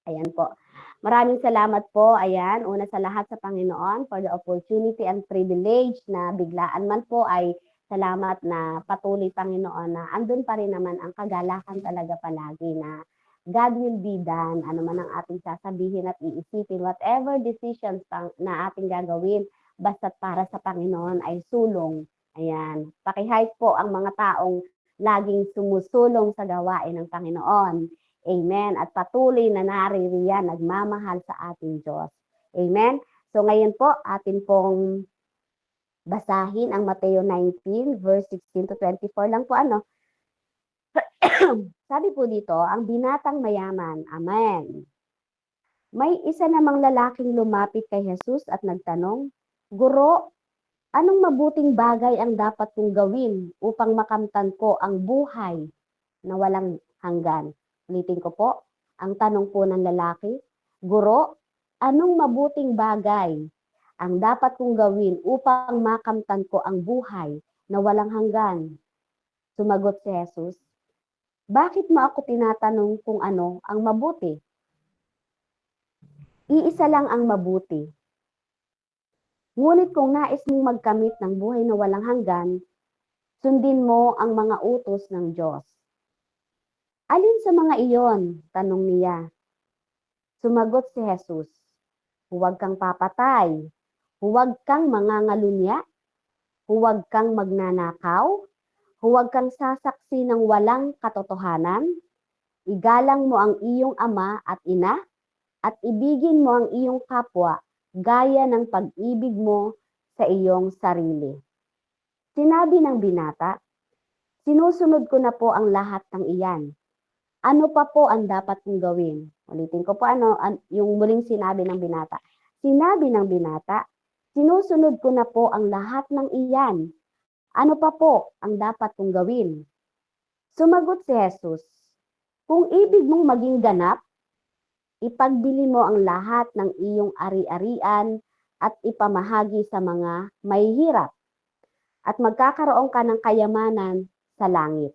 Ayan po. Maraming salamat po, ayan, una sa lahat sa Panginoon for the opportunity and privilege na biglaan man po ay salamat na patuloy, Panginoon, na andun pa rin naman ang kagalakan talaga palagi na God will be done, ano man ang ating sasabihin at iisipin, whatever decisions na ating gagawin, basta't para sa Panginoon ay sulong. Ayan, paki-hype po ang mga taong laging sumusulong sa gawain ng Panginoon. Amen. At patuloy na naririyan, nagmamahal sa ating Diyos. Amen. So ngayon po, atin pong basahin ang Mateo 19, verse 16 to 24 lang po ano. Sabi po dito, ang binatang mayaman. Amen. May isa namang lalaking lumapit kay Jesus at nagtanong, Guro, anong mabuting bagay ang dapat kong gawin upang makamtan ko ang buhay na walang hanggan? Ulitin ko po, ang tanong po ng lalaki, Guro, anong mabuting bagay ang dapat kong gawin upang makamtan ko ang buhay na walang hanggan? Sumagot si Jesus, bakit mo ako tinatanong kung ano ang mabuti? Iisa lang ang mabuti. Ngunit kung nais mong magkamit ng buhay na walang hanggan, sundin mo ang mga utos ng Diyos. Alin sa mga iyon? Tanong niya. Sumagot si Jesus, huwag kang papatay, huwag kang mangangalunya, huwag kang magnanakaw, huwag kang sasaksi ng walang katotohanan, igalang mo ang iyong ama at ina, at ibigin mo ang iyong kapwa gaya ng pag-ibig mo sa iyong sarili. Sinabi ng binata, sinusunod ko na po ang lahat ng iyan. Ano pa po ang dapat kong gawin? Ulitin ko po yung muling sinabi ng binata. Sinabi ng binata, sinusunod ko na po ang lahat ng iyan. Ano pa po ang dapat kong gawin? Sumagot si Jesus, kung ibig mong maging ganap, ipagbili mo ang lahat ng iyong ari-arian at ipamahagi sa mga mahihirap at magkakaroon ka ng kayamanan sa langit.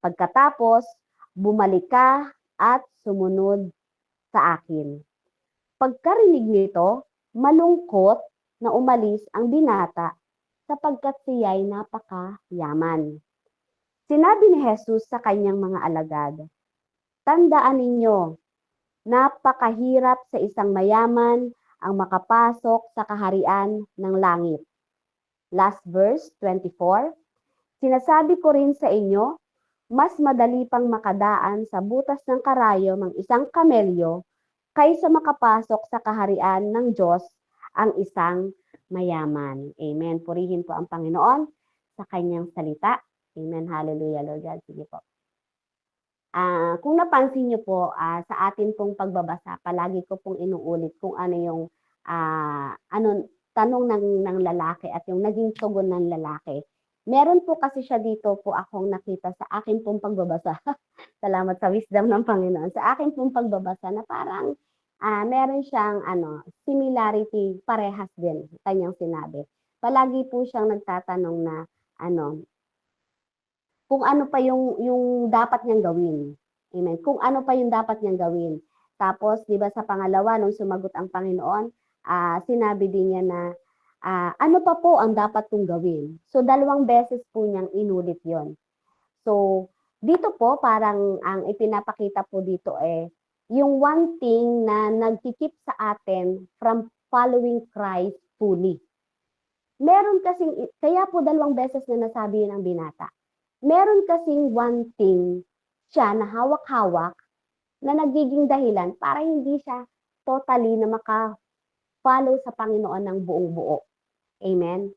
Pagkatapos, bumalik ka at sumunod sa akin. Pagkarinig nito, malungkot na umalis ang binata sapagkat siya'y napakayaman. Sinabi ni Jesus sa kanyang mga alagad, tandaan ninyo, napakahirap sa isang mayaman ang makapasok sa kaharian ng langit. Last verse, 24. Sinasabi ko rin sa inyo, mas madali pang makadaan sa butas ng karayom ng isang kamelyo kaysa makapasok sa kaharian ng Diyos ang isang mayaman. Amen. Purihin po ang Panginoon sa kanyang salita. Amen. Hallelujah, Lord God. Sige po. Kung napansin niyo po, sa atin pong pagbabasa, palagi ko pong inuulit kung ano yung tanong ng lalaki at yung naging tugon ng lalaki. Meron po kasi siya dito po akong nakita sa akin pong pagbabasa. Salamat sa wisdom ng Panginoon. Sa akin pong pagbabasa na parang meron siyang similarity, parehas din, kanyang sinabi. Palagi po siyang nagtatanong na kung ano pa yung dapat niyang gawin. Amen. Kung ano pa yung dapat niyang gawin. Tapos, di ba sa pangalawa, nung sumagot ang Panginoon, sinabi din niya na, ano pa po ang dapat kong gawin? So, 2 beses po niyang inulit yon. So, dito po, parang ang ipinapakita po dito yung one thing na nagkikip sa atin from following Christ fully. Meron kasing, kaya po 2 beses na nasabi yun ang binata. Meron kasing one thing siya na hawak-hawak na nagiging dahilan para hindi siya totally na maka-follow sa Panginoon ng buong buo. Amen?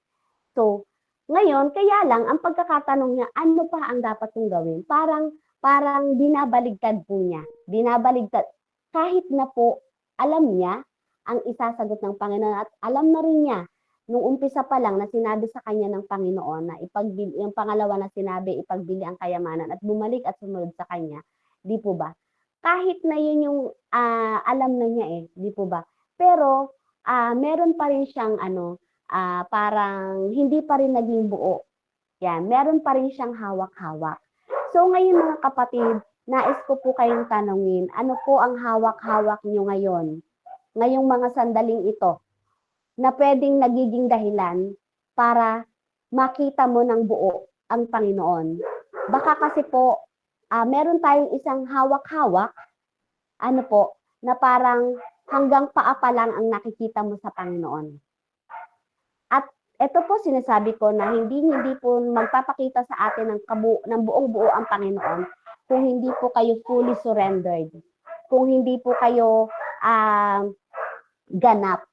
So, ngayon, kaya lang, ang pagkakatanong niya, ano pa ang dapat kong gawin? Parang binabaligtad po niya. Binabaligtad. Kahit na po, alam niya ang isasagot ng Panginoon at alam na rin niya nung umpisa pa lang na sinabi sa kanya ng Panginoon na ipagbili, yung pangalawa na sinabi, ipagbili ang kayamanan at bumalik at sumunod sa kanya, di po ba? Kahit na yun yung alam na niya di po ba? Pero meron pa rin siyang parang hindi pa rin naging buo. Yan, meron pa rin siyang hawak-hawak. So ngayon mga kapatid, nais ko po kayong tanungin, ano po ang hawak-hawak niyo ngayon, ngayong mga sandaling ito, na puwedeng nagiging dahilan para makita mo ng buo ang Panginoon? Baka kasi po, meron tayong isang hawak-hawak, ano po, na parang hanggang paa pa lang ang nakikita mo sa Panginoon. At ito po sinasabi ko na hindi po magpapakita sa atin ng buong-buo ang Panginoon kung hindi po kayo fully surrendered, kung hindi po kayo ganap,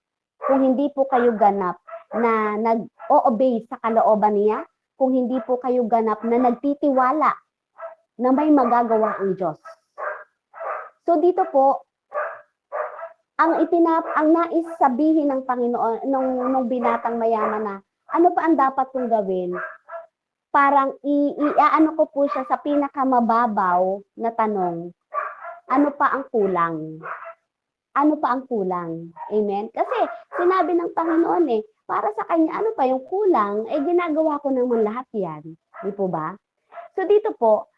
kung hindi po kayo ganap na nag-o-obey sa kalooban niya, kung hindi po kayo ganap na nagtitiwala na may magagawa ang Diyos. So dito po, ang nais sabihin ng Panginoon nung binatang mayaman na ano pa ang dapat kong gawin? Parang iaano ko po siya sa pinakamababaw na tanong. Ano pa ang kulang? Ano pa ang kulang? Amen? Kasi sinabi ng Panginoon para sa kanya ano pa yung kulang? Ginagawa ko naman lahat yan. Di po ba? So dito po,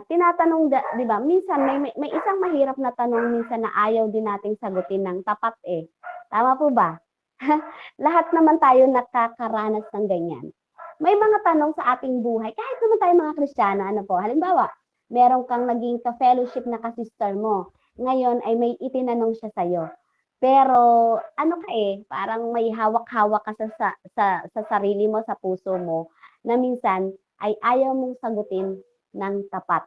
tinatanong, di ba, minsan may isang mahirap na tanong minsan na ayaw din nating sagutin ng tapat Tama po ba? Lahat naman tayo nakakaranas ng ganyan. May mga tanong sa ating buhay, kahit naman tayo mga Kristiyano, ano po, halimbawa, meron kang naging ka-fellowship na ka-sister mo, ngayon ay may itinanong siya sa'yo. Pero ano ka parang may hawak-hawak ka sa sarili mo, sa puso mo, na minsan ay ayaw mong sagutin ng tapat.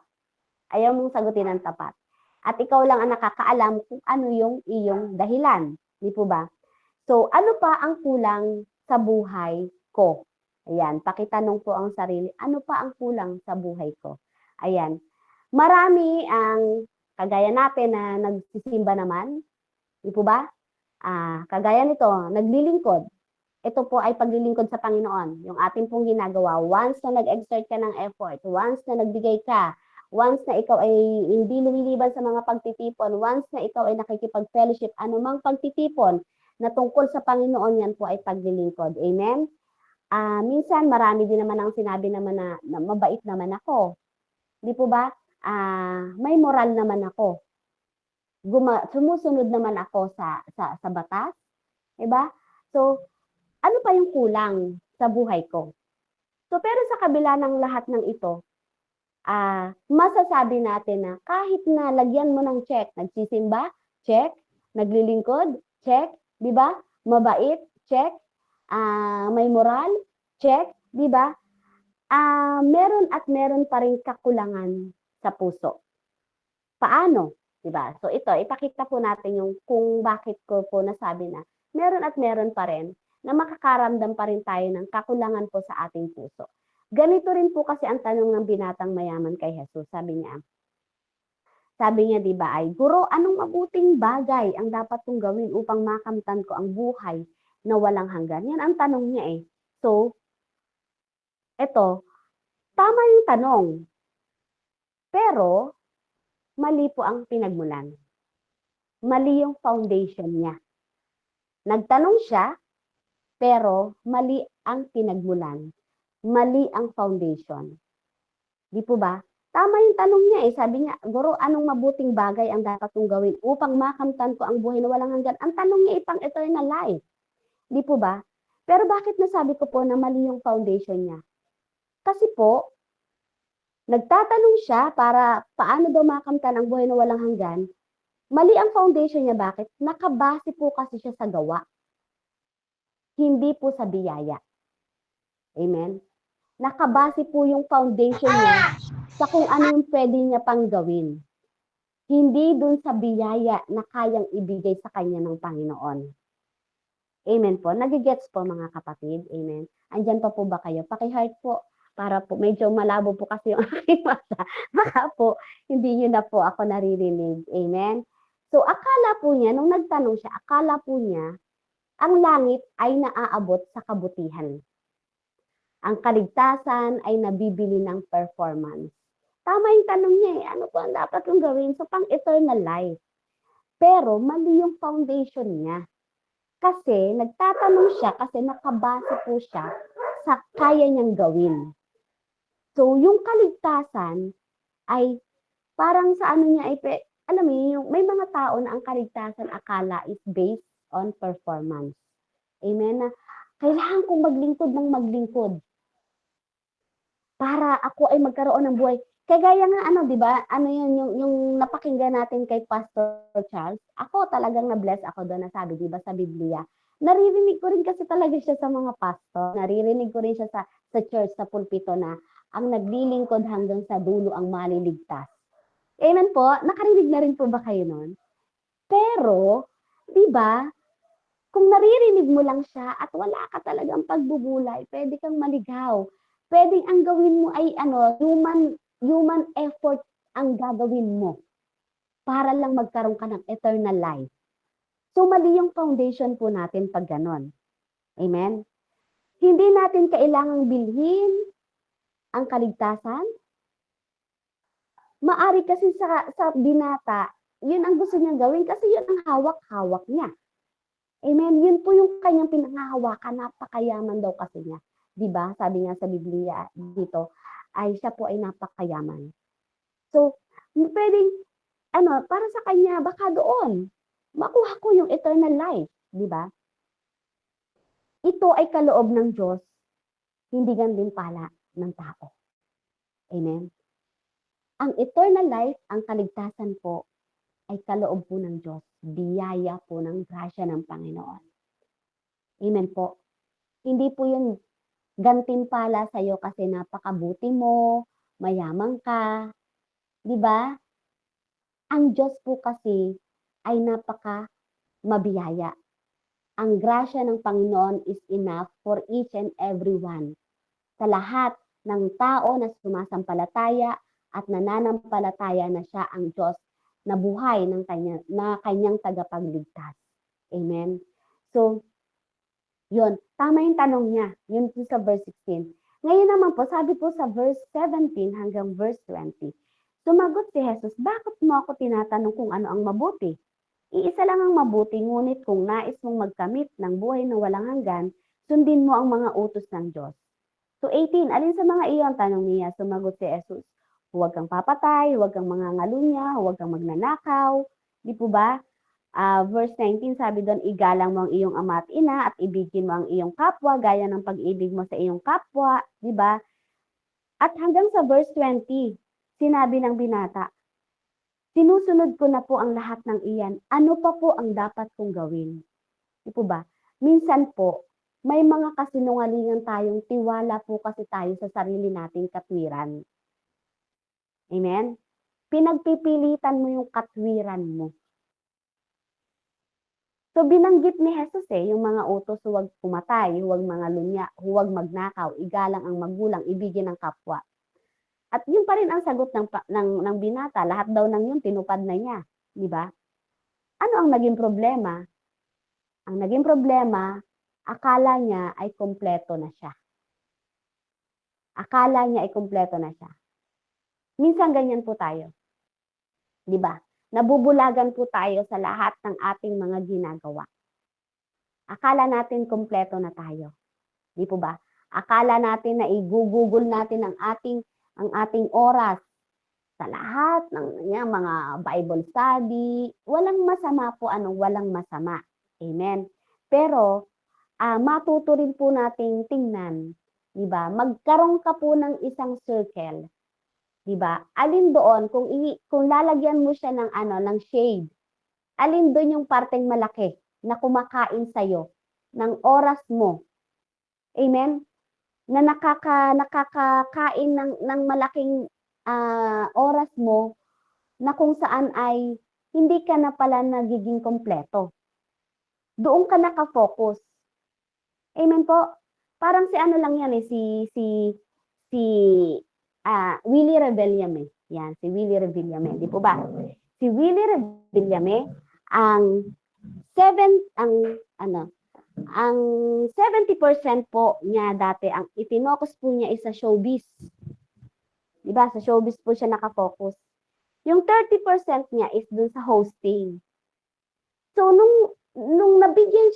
Ayaw mong sagutin ng tapat. At ikaw lang ang nakakaalam kung ano yung iyong dahilan. Di po ba? So, ano pa ang kulang sa buhay ko? Ayan, pakitanong po ang sarili, ano pa ang kulang sa buhay ko? Ayan. Marami ang kagaya natin na nagsisimba naman. Di po ba? Kagaya nito, naglilingkod. Ito po ay paglilingkod sa Panginoon, yung ating pong ginagawa. Once na nag-exert ka ng effort, once na nagbigay ka, once na ikaw ay hindi lumiliban sa mga pagtitipon, once na ikaw ay nakikipag-fellowship, anumang pagtitipon na tungkol sa Panginoon, yan po ay paglilingkod. Amen? Minsan, marami din naman ang sinabi naman na mabait naman ako. Di po ba? May moral naman ako. Sumusunod naman ako sa batas. Diba? So, ano pa yung kulang sa buhay ko? So, pero sa kabila ng lahat ng ito, masasabi natin na kahit na lagyan mo ng check, nagsisimba, check, naglilingkod, check, di ba? Mabait, check, may moral, check, di ba? Meron at meron pa rin kakulangan sa puso. Paano? Di ba? So ito, ipakita po natin yung kung bakit ko po nasabi na meron at meron pa rin na makakaramdam pa rin tayo ng kakulangan po sa ating puso. Ganito rin po kasi ang tanong ng binatang mayaman kay Jesus. Sabi niya, di ba ay, Guro, anong mabuting bagay ang dapat kong gawin upang makamtan ko ang buhay na walang hanggan? Yan ang tanong niya So, eto, tama yung tanong. Pero, mali po ang pinagmulan. Mali yung foundation niya. Nagtanong siya, pero mali ang pinagmulan. Mali ang foundation. Di po ba? Tama yung tanong niya Sabi niya, Guro, anong mabuting bagay ang dapat kong gawin upang makamtan ko ang buhay na walang hanggan? Ang tanong niya pang eternal life. Di po ba? Pero bakit nasabi ko po na mali yung foundation niya? Kasi po, nagtatanong siya para paano daw makamtan ang buhay na walang hanggan. Mali ang foundation niya. Bakit? Nakabase po kasi siya sa gawa. Hindi po sa biyaya. Amen? Nakabase po yung foundation niya sa kung ano yung pwede niya pang gawin. Hindi dun sa biyaya na kayang ibigay sa kanya ng Panginoon. Amen po. Nagigets po mga kapatid. Amen. Andyan pa po ba kayo? Paki-heart po para po medyo malabo po kasi yung aking mata. Baka po hindi nyo na po ako naririnig. Amen. So akala po niya, nung nagtanong siya, akala po niya, ang langit ay naaabot sa kabutihan. Ang kaligtasan ay nabibili ng performance. Tama yung tanong niya Ano po ang dapat kong gawin? So, pang eternal life. Pero, mali yung foundation niya. Kasi, nagtatanong siya kasi nakabase po siya sa kaya niyang gawin. So, yung kaligtasan ay parang sa ano niya ay alam mo yun, yung may mga tao na ang kaligtasan akala is based on performance. Amen, na kailangan kong maglingkod ng maglingkod para ako ay magkaroon ng buhay. Kagaya nga ano, 'di ba? Ano yun, yung napakinggan natin kay Pastor Charles. Ako talagang na-bless ako doon na sabi, 'di ba, sa Biblia. Naririnig ko rin kasi talaga siya sa mga pastor. Naririnig ko rin siya sa church, sa pulpito na ang naglilingkod hanggang sa dulo ang maliligtas. Amen po. Nakarinig na rin po ba kayo noon? Pero, 'di ba? Kung naririnig mo lang siya at wala ka talagang pagbubulay, pwede kang maligaw. Pwedeng ang gawin mo ay ano, human effort ang gagawin mo para lang magkaroon ka ng eternal life. So mali yung foundation po natin pag ganon. Amen? Hindi natin kailangang bilhin ang kaligtasan. Maari kasi sa binata, yun ang gusto niyang gawin kasi yun ang hawak-hawak niya. Amen. Yun po yung kanyang pinanghahawakan, napakayaman daw kasi niya. 'Di ba? Sabi nga sa Biblia dito, ay siya po ay napakayaman. So, pwedeng ano, para sa kanya baka doon makuha ko yung eternal life, 'di ba? Ito ay kaloob ng Diyos, hindi gantimpala ng tao. Amen. Ang eternal life, ang kaligtasan po ay kaloob po ng Diyos, biyaya po ng grasya ng Panginoon. Amen po. Hindi po yun gantimpala sa'yo kasi napakabuti mo, mayaman ka, 'di ba? Ang Diyos po kasi ay napaka mabiyaya. Ang grasya ng Panginoon is enough for each and everyone. Sa lahat ng tao na sumasampalataya at nananampalataya na siya ang Diyos na buhay ng kanyang tagapagligtas. Amen. So, yun, tama yung tanong niya. Yun po sa verse 16. Ngayon naman po, sabi po sa verse 17 hanggang verse 20, sumagot si Jesus, bakit mo ako tinatanong kung ano ang mabuti? Iisa lang ang mabuti, ngunit kung nais mong magkamit ng buhay na walang hanggan, sundin mo ang mga utos ng Diyos. So 18, alin sa mga iyon, tanong niya, sumagot si Jesus, huwag kang papatay, huwag kang mangangalunya, huwag kang magnanakaw. Di po ba? Verse 19, sabi doon, igalang mo ang iyong ama at ina at ibigin mo ang iyong kapwa gaya ng pag-ibig mo sa iyong kapwa, di ba? At hanggang sa verse 20, sinabi ng binata, sinusunod ko na po ang lahat ng iyan. Ano pa po ang dapat kong gawin? Di po ba? Minsan po, may mga kasinungalingan tayong tiwala po kasi tayo sa sarili nating katwiran. Amen? Pinagpipilitan mo yung katwiran mo. So binanggit ni Jesus yung mga utos, huwag pumatay, huwag mangalunya, huwag magnakaw, igalang ang magulang, ibigin ang kapwa. At yun pa rin ang sagot ng binata, lahat daw ng yun tinupad na niya, di ba? Ano ang naging problema? Ang naging problema, akala niya ay kumpleto na siya. Akala niya ay kumpleto na siya. Minsan ganyan po tayo. Di ba? Nabubulagan po tayo sa lahat ng ating mga ginagawa. Akala natin kumpleto na tayo. Di po ba? Akala natin na i-google natin ang ating oras sa lahat ng mga Bible study. Walang masama po, walang masama. Amen. Pero matuto rin po nating tingnan, 'di ba? Magkaroon ka po ng isang circle, 'di ba? Alin doon kung lalagyan mo siya ng shade, alin doon yung parteng malaki na kumakain sa iyo ng oras mo. Amen? Na nakakakain ng malaking oras mo na kung saan ay hindi ka na pala nagiging kompleto. Doon ka naka-focus. Amen po. Parang si ano lang yan si Willie Revillame. Yan, si Willie Revillame, di po ba? Si Willie Revillame ang 70% po niya dati ang itinokus po niya is sa showbiz. Di ba? Sa showbiz po siya nakafocus. Yung 30% niya is dun sa hosting. So nung nabigyan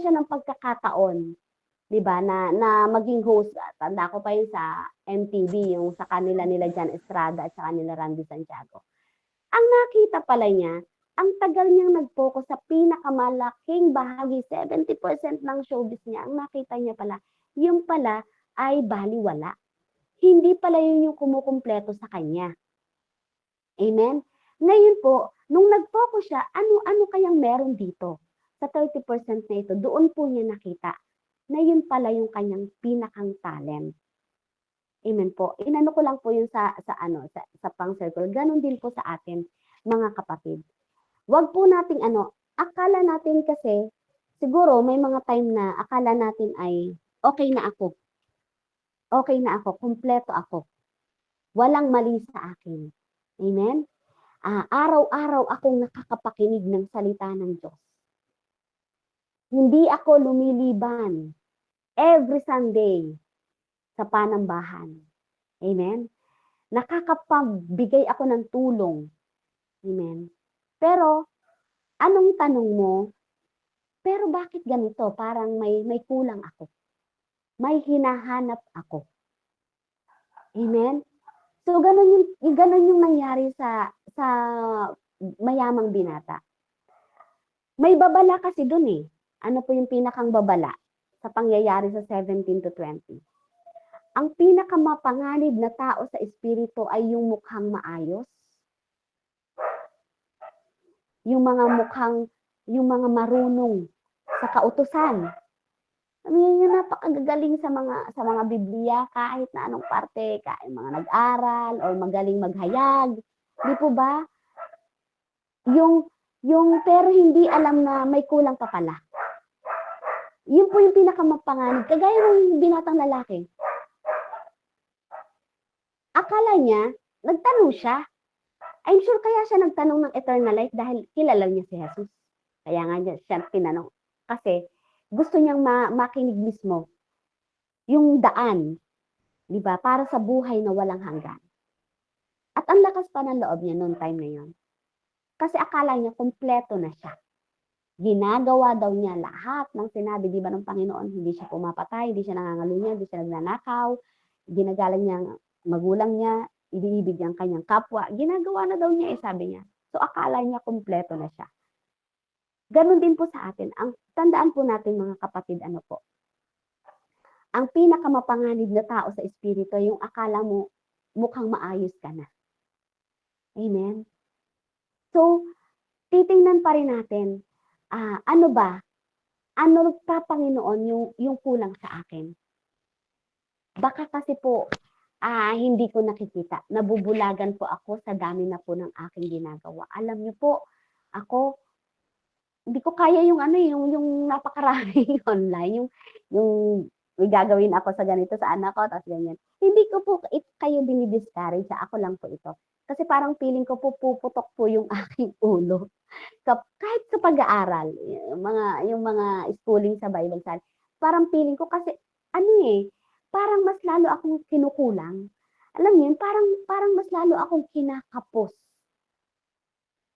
siya ng pagkakataon 'di ba, na maging host. Tanda ko pa 'yun sa MTV, yung sa kanila nila Jan Estrada at saka nila Randy Santiago. Ang nakita pala niya, ang tagal niyang nag-focus sa pinakamalaking bahagi, 70% ng showbiz niya, ang nakita niya pala, yun pala ay balewala. Hindi pala yun yung kumukumpleto sa kanya. Amen? Ngayon po, nung nag-focus siya, ano kayang meron dito? Sa 30% na ito, doon po niya nakita na yun pala yung kanyang pinakang talent. Amen po. Inano ko lang po yun sa pang-circle. Ganon din po sa atin, mga kapatid. Wag po nating akala natin kasi, siguro may mga time na akala natin ay okay na ako, kumpleto ako, walang mali sa akin. Amen? Araw-araw akong nakakapakinig ng salita ng Diyos. Hindi ako lumiliban every Sunday sa panambahan. Amen? Nakakapagbigay ako ng tulong. Amen? Pero, anong tanong mo? Pero bakit ganito? Parang may kulang ako. May hinahanap ako. Amen? So, ganun yung nangyari sa mayamang binata. May babala kasi dun eh. Ano po yung pinakang babala sa pangyayari sa 17 to 20? Ang pinakamapanganib na tao sa espiritu ay yung mukhang maayos, yung mga marunong sa kautusan. Yung napakagagaling sa mga Biblia, kahit na anong parte, kahit mga nag-aral or magaling maghayag, 'di po ba? Yung pero hindi alam na may kulang pa pala. Yun po yung pinakamapanganib. Kagaya ng binatang lalaki. Akala niya, nagtanong siya. I'm sure kaya siya nagtanong ng eternal life dahil kilala niya si Jesus. Kaya nga siya tinanong. Kasi gusto niyang makinig mismo yung daan, 'di ba? Para sa buhay na walang hanggan. At ang lakas pa ng loob niya noong time na 'yon. Kasi akala niya kumpleto na siya. Ginagawa daw niya lahat ng sinabi, 'di ba, ng Panginoon. Hindi siya pumapatay, hindi siya nangangalunya, hindi siya nagnanakaw, ginagalang niya ang magulang niya, iniibig niya ang kanyang kapwa. Ginagawa na daw niya, sabi niya. So akala niya kumpleto na siya. Ganon din po sa atin. Ang tandaan po natin, mga kapatid, ano po, ang pinakamapanganib na tao sa espiritu, yung akala mo mukhang maayos ka na. Amen? So, titingnan pa rin natin, ano ba? Ano pa, Panginoon, yung kulang sa akin? Baka kasi po, hindi ko nakikita. Nabubulagan po ako sa dami na po ng aking ginagawa. Alam niyo po, ako, hindi ko kaya yung yung napakaraming online, yung may gagawin ako sa ganito sa anak ko, tapos ganyan. Hindi ko po kayo dini-discourage, ako lang po ito. Kasi parang feeling ko po puputok po yung aking ulo. Kahit sa pag-aaral, yung mga schooling sa Bible study, parang feeling ko kasi parang mas lalo akong kinukulang. Alam niyo yun, parang mas lalo akong kinakapos.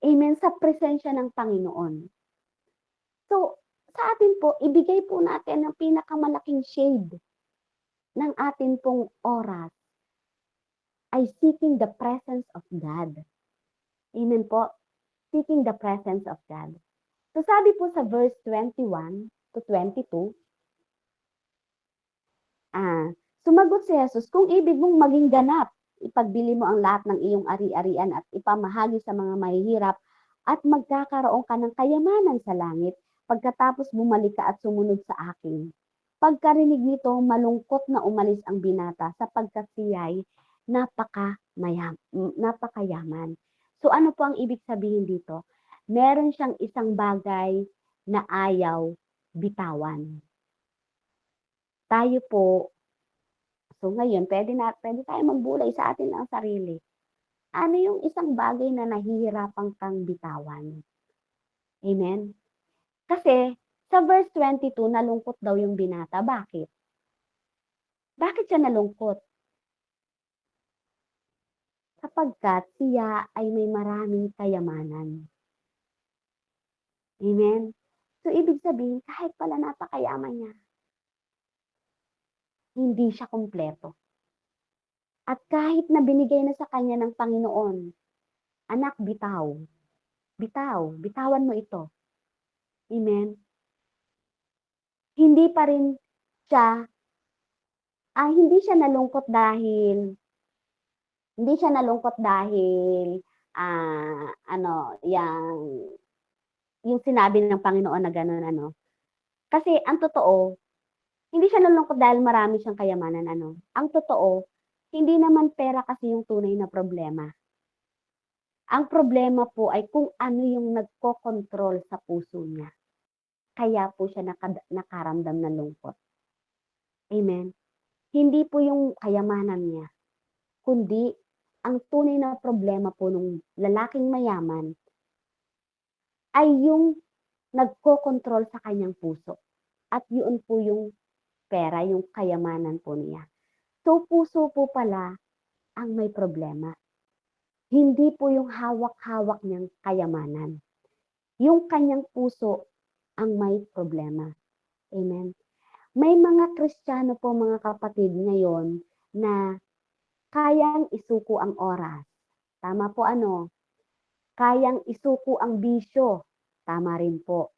Amen, sa presensya ng Panginoon. So, sa atin po, ibigay po natin ang pinakamalaking shade ng atin pong oras ay seeking the presence of God. Amen po? Seeking the presence of God. So, sabi po sa verse 21 to 22, sumagot si Jesus, kung ibig mong maging ganap, ipagbili mo ang lahat ng iyong ari-arian at ipamahagi sa mga mahihirap at magkakaroon ka ng kayamanan sa langit pagkatapos bumalik ka at sumunod sa akin. Pagkarinig nito, malungkot na umalis ang binata sapagkat siya'y napakayaman. So ano po ang ibig sabihin dito? Meron siyang isang bagay na ayaw bitawan. Tayo po, so ngayon, pwede tayo magbulay sa atin ang sarili. Ano yung isang bagay na nahihirapan kang bitawan? Amen? Kasi, sa verse 22, nalungkot daw yung binata. Bakit? Bakit siya nalungkot? Sapagkat siya ay may maraming kayamanan. Amen? So, ibig sabihin, kahit pala napakayaman niya, hindi siya kumpleto. At kahit na binigay na sa kanya ng Panginoon, "Anak, bitaw, bitawan mo ito." Amen? Hindi pa rin siya hindi siya nalungkot dahil ano, yung sinabi ng Panginoon na gano'n ano. Kasi ang totoo, hindi siya nalungkot dahil marami siyang kayamanan ano. Ang totoo, hindi naman pera kasi yung tunay na problema. Ang problema po ay kung ano yung nagkokontrol sa puso niya. Kaya po siya nakaramdam ng lungkot. Amen? Hindi po yung kayamanan niya, kundi ang tunay na problema po nung lalaking mayaman ay yung nagkokontrol sa kanyang puso. At yun po yung pera, yung kayamanan po niya. So, puso po pala ang may problema. Hindi po yung hawak-hawak niyang kayamanan. Yung kanyang puso ang may problema. Amen? May mga Kristiyano po mga kapatid ngayon na kayang isuko ang oras. Tama po ano? Kayang isuko ang bisyo. Tama rin po.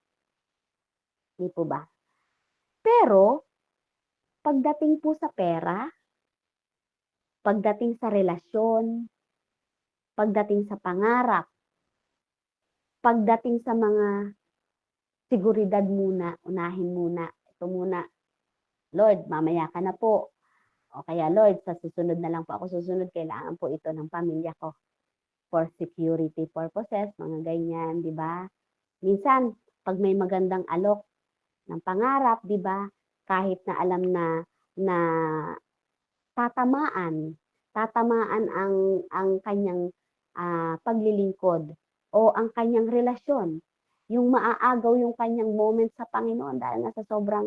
Di po ba? Pero, pagdating po sa pera, pagdating sa relasyon, pagdating sa pangarap, pagdating sa mga seguridad muna, unahin muna. Ito muna, Lord, mamaya ka na po. O kaya, Lord, sa susunod na lang po ako susunod, kailangan po ito ng pamilya ko for security purposes, mga ganyan, di ba? Minsan, pag may magandang alok ng pangarap, di ba? Kahit na alam na tatamaan ang kanyang paglilingkod o ang kanyang relasyon, yung maaagaw yung kanyang moment sa Panginoon dahil nasa sobrang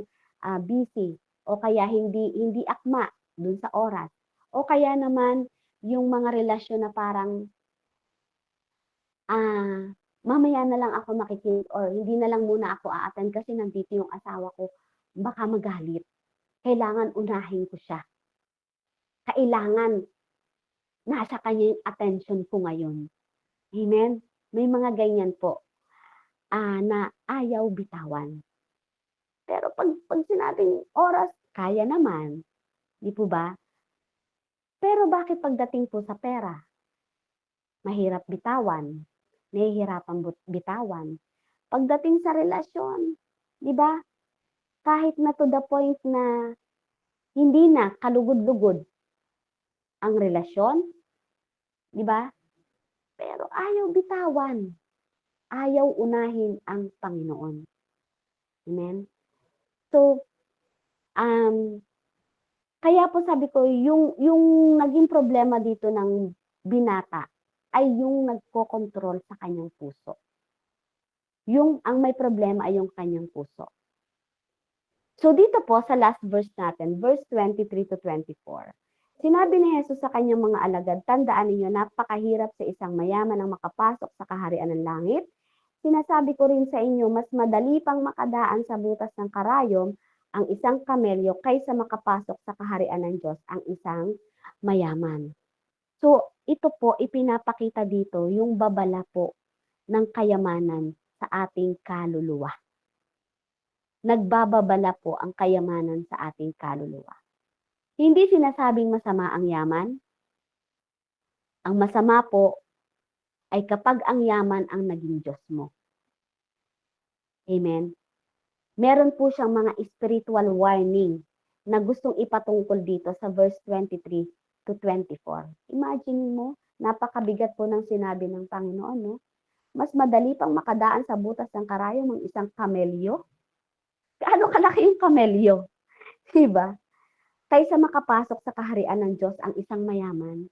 busy o kaya hindi akma dun sa oras. O kaya naman yung mga relasyon na parang mamaya na lang ako makikinig or hindi na lang muna ako a-attend kasi nandito yung asawa ko, baka magalit. Kailangan unahin ko siya. Kailangan nasa kanya yung attention ko ngayon. Amen? May mga ganyan po na ayaw bitawan. Pero pag sinabing oras, kaya naman. Di po ba? Pero bakit pagdating po sa pera, mahirap bitawan, nahihirapan bitawan. Pagdating sa relasyon, di ba? Kahit na to the point na hindi na kalugod-lugod ang relasyon, di ba? Pero ayaw bitawan. Ayaw unahin ang Panginoon. Amen? So, kaya po sabi ko, yung naging problema dito ng binata ay yung nagkokontrol sa kanyang puso. Ang may problema ay yung kanyang puso. So dito po sa last verse natin, verse 23 to 24. Sinabi ni Jesus sa kanyang mga alagad, tandaan ninyo, napakahirap sa isang mayaman ang makapasok sa kaharian ng langit. Sinasabi ko rin sa inyo, mas madali pang makadaan sa butas ng karayom ang isang kamelyo kaysa makapasok sa kaharian ng Diyos ang isang mayaman. So, ito po, ipinapakita dito yung babala po ng kayamanan sa ating kaluluwa. Nagbababala po ang kayamanan sa ating kaluluwa. Hindi sinasabing masama ang yaman. Ang masama po ay kapag ang yaman ang naging Diyos mo. Amen? Meron po siyang mga spiritual warning na gustong ipatungkol dito sa verse 23 to 24. Imagine mo, napakabigat po ng sinabi ng Panginoon, no? Mas madali pang makadaan sa butas ng karayom ang isang kamelyo. Gaano kalaki yung kamelyo? Diba? Kaysa makapasok sa kaharian ng Diyos ang isang mayaman.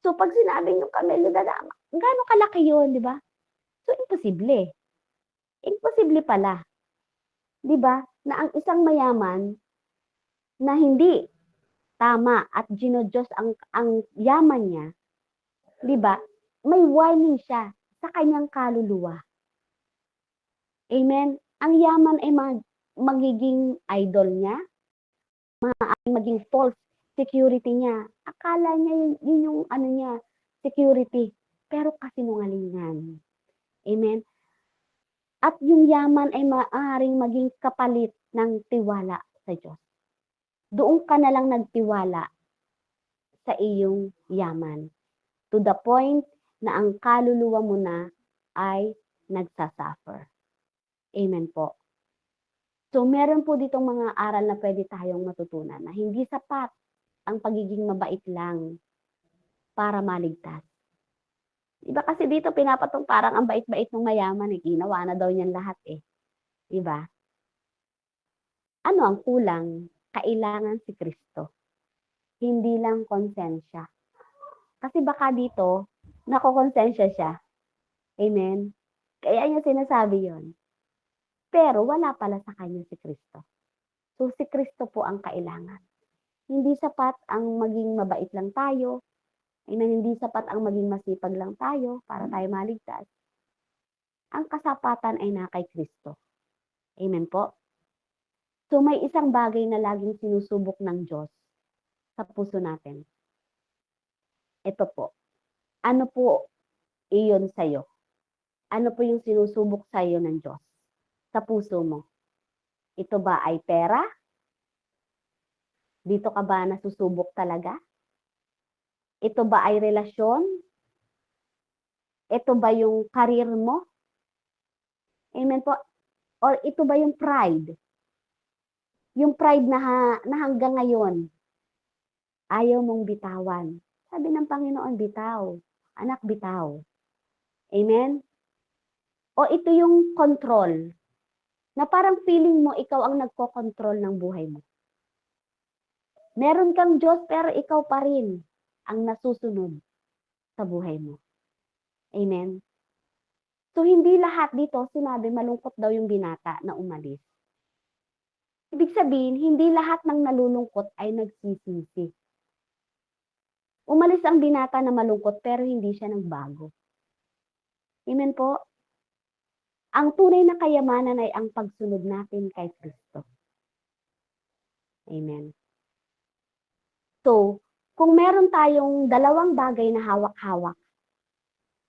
So, pag sinabing yung kamelyo, gaano kalaki yun, di ba? So, imposible. Imposible pala. Di ba? Na ang isang mayaman na hindi tama at ginodiyos ang yaman niya, di ba? May warning siya sa kanyang kaluluwa. Amen? Ang yaman ay magiging idol niya, maaaring maging false security niya. Akala niya yun yung ano niya, security. Pero kasinungalingan. Amen? At yung yaman ay maaaring maging kapalit ng tiwala sa Diyos. Doon ka na lang nagtiwala sa iyong yaman. To the point na ang kaluluwa mo na ay nagsasuffer. Amen po. So, meron po ditong mga aral na pwede tayong matutunan na hindi sapat ang pagiging mabait lang para maligtas. Diba kasi dito pinapatong parang ang bait-bait ng mayaman, ginawa na daw niyan lahat eh. Diba? Ano ang kulang? Kailangan si Kristo. Hindi lang konsensya. Kasi baka dito, nakokonsensya siya. Amen? Kaya niya sinasabi yon. Pero wala pala sa kanya si Kristo. So si Kristo po ang kailangan. Hindi sapat ang maging mabait lang tayo. Amen? Hindi sapat ang maging masipag lang tayo para tayo maligtas. Ang kasapatan ay na kay Kristo. Amen po? So may isang bagay na laging sinusubok ng Diyos sa puso natin. Ito po. Ano po iyon sa'yo? Ano po yung sinusubok sa'yo ng Diyos sa puso mo? Ito ba ay pera? Dito ka ba nasusubok talaga? Ito ba ay relasyon? Ito ba yung career mo? Amen po? Or ito ba yung pride? Yung pride na hanggang ngayon, ayaw mong bitawan. Sabi ng Panginoon, bitaw. Anak, bitaw. Amen? O ito yung control, na parang feeling mo ikaw ang nagko-control ng buhay mo. Meron kang Diyos pero ikaw pa rin ang nasusunod sa buhay mo. Amen? So hindi lahat dito sinabi malungkot daw yung binata na umalis. Ibig sabihin, hindi lahat ng nalulungkot ay nagsisisi. Umalis ang binata na malungkot pero hindi siya nagbago. Amen po? Ang tunay na kayamanan ay ang pagsunod natin kay Kristo. Amen. So, kung meron tayong dalawang bagay na hawak-hawak,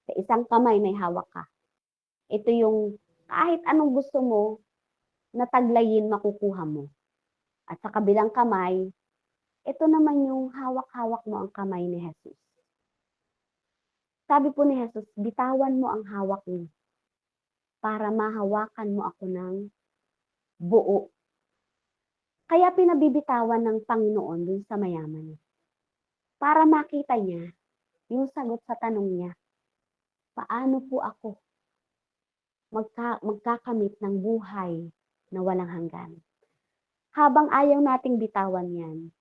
sa isang kamay may hawak ka. Ito yung kahit anong gusto mo na taglayin makukuha mo. At sa kabilang kamay, ito naman yung hawak-hawak mo ang kamay ni Jesus. Sabi po ni Jesus, bitawan mo ang hawak mo para mahawakan mo ako ng buo. Kaya pinabibitawan ng Panginoon dun sa mayaman. Para makita niya yung sagot sa tanong niya, paano po ako magkakamit ng buhay na walang hanggan? Habang ayaw nating bitawan yan,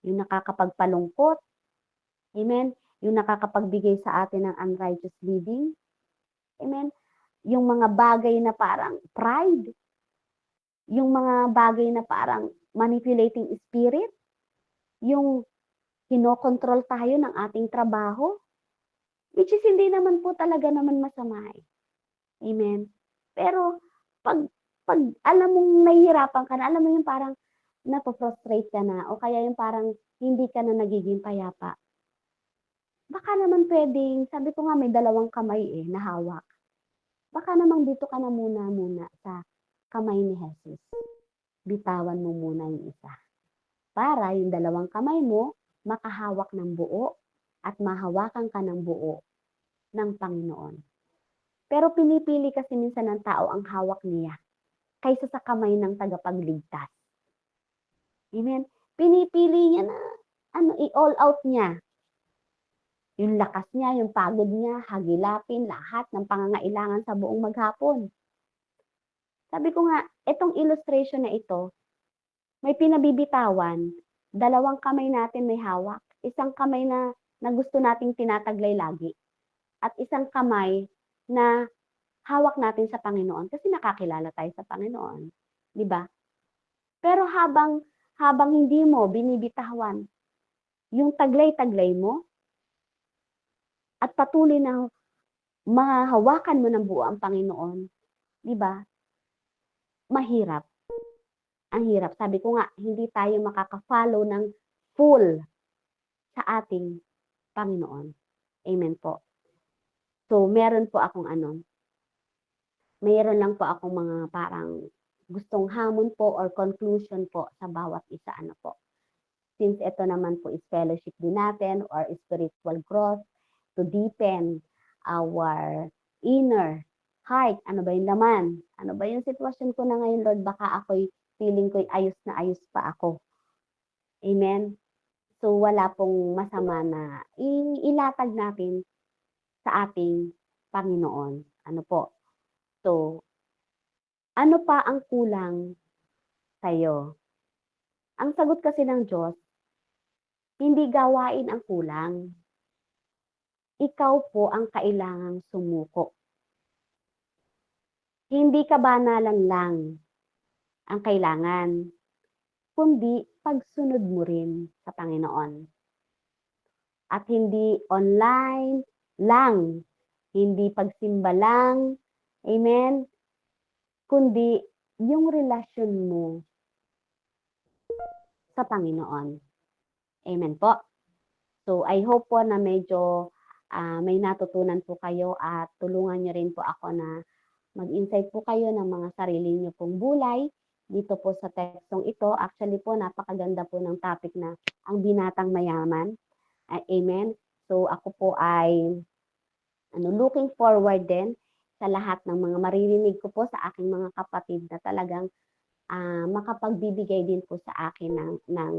yung nakakapagpalungkot, amen, yung nakakapagbigay sa atin ng unrighteous living, amen, yung mga bagay na parang pride, yung mga bagay na parang manipulating spirit, yung kinokontrol tayo ng ating trabaho, which is hindi naman po talaga naman masama eh. Amen. Pero pag alam mong nahihirapan ka na, alam mo yung parang napo-frustrate ka na o kaya yung parang hindi ka na nagiging payapa. Baka naman pwedeng, sabi ko nga may dalawang kamay eh, na hawak. Baka naman dito ka na muna sa kamay ni Jesus. Bitawan mo muna yung isa. Para yung dalawang kamay mo, makahawak ng buo at mahawakan ka ng buo ng Panginoon. Pero pinipili kasi minsan ng tao ang hawak niya kaysa sa kamay ng tagapagligtas. Amen? Pinipili niya na i-all out niya. Yung lakas niya, yung pagod niya, hagilapin lahat ng pangangailangan sa buong maghapon. Sabi ko nga, itong illustration na ito, may pinabibitawan, dalawang kamay natin may hawak, isang kamay na gusto nating tinataglay lagi, at isang kamay na hawak natin sa Panginoon kasi nakakilala tayo sa Panginoon, 'di ba? Pero habang hindi mo binibitawan yung taglay-taglay mo at patuloy na mahahawakan mo ng buo ang Panginoon, 'di ba? Mahirap. ang hirap. Sabi ko nga, hindi tayo makaka-follow ng full sa ating Panginoon. Amen po. So, meron lang po akong mga parang gustong hamon po or conclusion po sa bawat isa po. Since ito naman po is fellowship din natin or spiritual growth to deepen our inner heart. Ano ba yung laman? Ano ba yung sitwasyon ko na ngayon, Lord? Baka feeling ko'y ayos na ayos pa ako. Amen? So, wala pong masama na ilatag natin sa ating Panginoon. Ano po? So, ano pa ang kulang sa'yo? Ang sagot kasi ng Diyos, hindi gawain ang kulang. Ikaw po ang kailangang sumuko. Hindi kabanalan lang ang kailangan, kundi pagsunod mo rin sa Panginoon. At hindi online lang, hindi pagsimba lang, amen, kundi yung relasyon mo sa Panginoon. Amen po. So, I hope po na medyo may natutunan po kayo at tulungan nyo rin po ako na mag-insight po kayo ng mga sarili nyo pong bulay dito po sa tekstong ito. Actually po, napakaganda po ng topic na ang binatang mayaman. Amen. So, ako po ay looking forward din sa lahat ng mga maririnig ko po sa aking mga kapatid na talagang makapagbibigay din po sa akin ng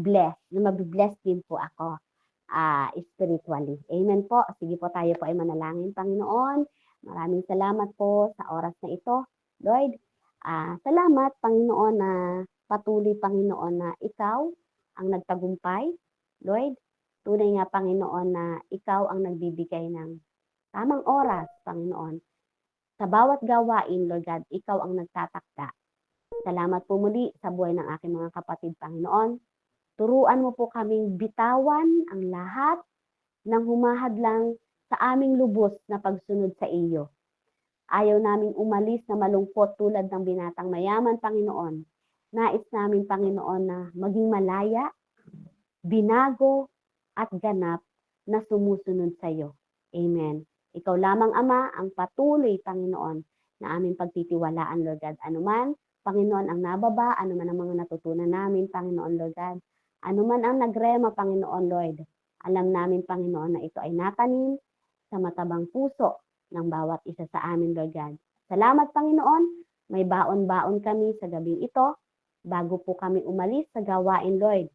bless, na mabibless din po ako spiritually. Amen po. Sige po, tayo po ay manalangin. Panginoon, maraming salamat po sa oras na ito. Lord, salamat Panginoon na patuloy Panginoon na ikaw ang nagtagumpay. Lord, tunay nga Panginoon na ikaw ang nagbibigay ng tamang oras, Panginoon. Sa bawat gawain, Lord God, ikaw ang nagtatakda. Salamat po muli sa buhay ng aking mga kapatid, Panginoon. Turuan mo po kaming bitawan ang lahat ng humahadlang sa aming lubos na pagsunod sa iyo. Ayaw naming umalis na malungkot tulad ng binatang mayaman, Panginoon. Nais namin, Panginoon, na maging malaya, binago, at ganap na sumusunod sa iyo. Amen. Ikaw lamang, Ama, ang patuloy, Panginoon, na aming pagtitiwalaan, Lord God. Anuman, Panginoon, ang nababa, anuman ang mga natutunan namin, Panginoon, Lord God. Anuman ang nagrema, Panginoon, Lord. Alam namin, Panginoon, na ito ay natanim sa matabang puso ng bawat isa sa amin, Lord God. Salamat, Panginoon. May baon-baon kami sa gabing ito. Bago po kami umalis sa gawain, Lord,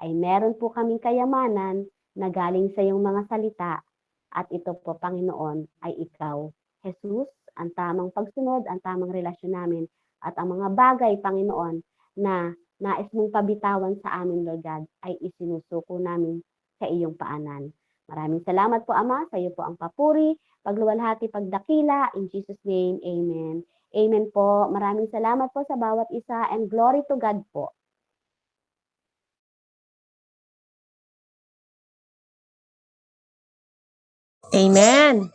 ay meron po kaming kayamanan na galing sa iyong mga salita. At ito po, Panginoon, ay ikaw, Jesus, ang tamang pagsunod, ang tamang relasyon namin, at ang mga bagay, Panginoon, na nais mong pabitawan sa amin, Lord God, ay isinusuko namin sa iyong paanan. Maraming salamat po, Ama. Sa iyo po ang papuri, pagluwalhati, pagdakila. In Jesus' name, Amen. Amen po. Maraming salamat po sa bawat isa and glory to God po. Amen.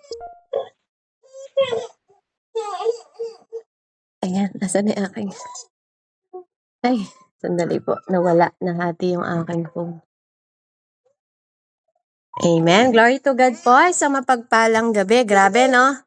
Ayan, nasa na aking... Ay, sandali po. Nawala, nahati yung aking phone. Amen. Glory to God po. Sa mapagpalang gabi. Grabe, no?